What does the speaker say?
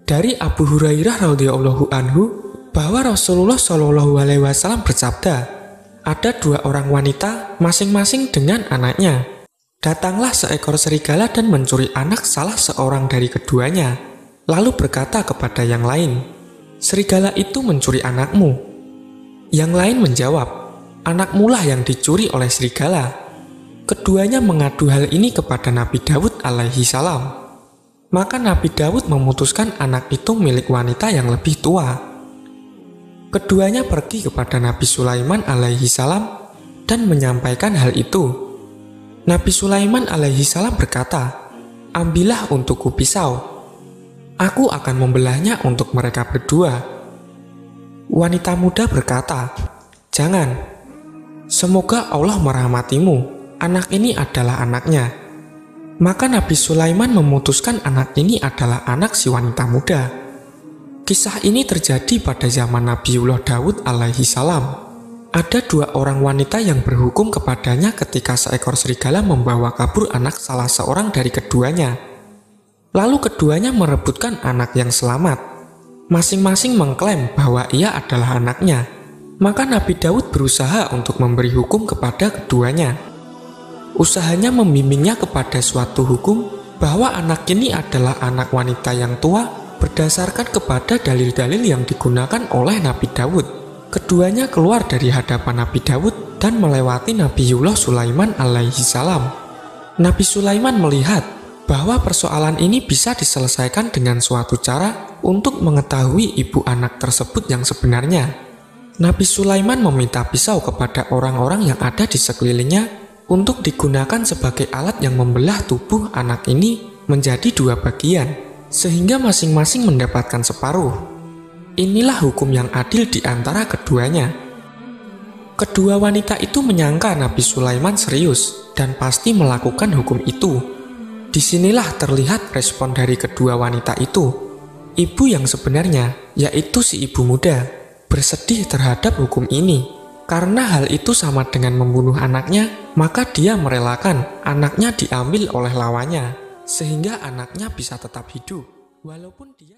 Dari Abu Hurairah radhiyallahu anhu bahwa Rasulullah Shallallahu alaihi wasallam bersabda, ada dua orang wanita masing-masing dengan anaknya. Datanglah seekor serigala dan mencuri anak salah seorang dari keduanya, lalu berkata kepada yang lain, serigala itu mencuri anakmu. Yang lain menjawab, anakmu lah yang dicuri oleh serigala. Keduanya mengadu hal ini kepada Nabi Daud alaihi salam. Maka Nabi Daud memutuskan anak itu milik wanita yang lebih tua. Keduanya pergi kepada Nabi Sulaiman alaihi salam dan menyampaikan hal itu. Nabi Sulaiman alaihi salam berkata, ambillah untukku pisau. Aku akan membelahnya untuk mereka berdua. Wanita muda berkata, jangan. Semoga Allah merahmatimu. Anak ini adalah anaknya. Maka Nabi Sulaiman memutuskan anak ini adalah anak si wanita muda. Kisah ini terjadi pada zaman Nabiullah Daud alaihi salam. Ada dua orang wanita yang berhukum kepadanya ketika seekor serigala membawa kabur anak salah seorang dari keduanya. Lalu keduanya merebutkan anak yang selamat. Masing-masing mengklaim bahwa ia adalah anaknya. Maka Nabi Daud berusaha untuk memberi hukum kepada keduanya. Usahanya membimbingnya kepada suatu hukum bahwa anak ini adalah anak wanita yang tua berdasarkan kepada dalil-dalil yang digunakan oleh Nabi Daud. Keduanya keluar dari hadapan Nabi Daud dan melewati Nabiullah Sulaiman alaihi salam. Nabi Sulaiman melihat bahwa persoalan ini bisa diselesaikan dengan suatu cara untuk mengetahui ibu anak tersebut yang sebenarnya. Nabi Sulaiman meminta pisau kepada orang-orang yang ada di sekelilingnya untuk digunakan sebagai alat yang membelah tubuh anak ini menjadi dua bagian, sehingga masing-masing mendapatkan separuh. Inilah hukum yang adil di antara keduanya. Kedua wanita itu menyangka Nabi Sulaiman serius dan pasti melakukan hukum itu. Disinilah terlihat respon dari kedua wanita itu. Ibu yang sebenarnya, yaitu si ibu muda, bersedih terhadap hukum ini. Karena hal itu sama dengan membunuh anaknya, maka dia merelakan anaknya diambil oleh lawannya, sehingga anaknya bisa tetap hidup, walaupun dia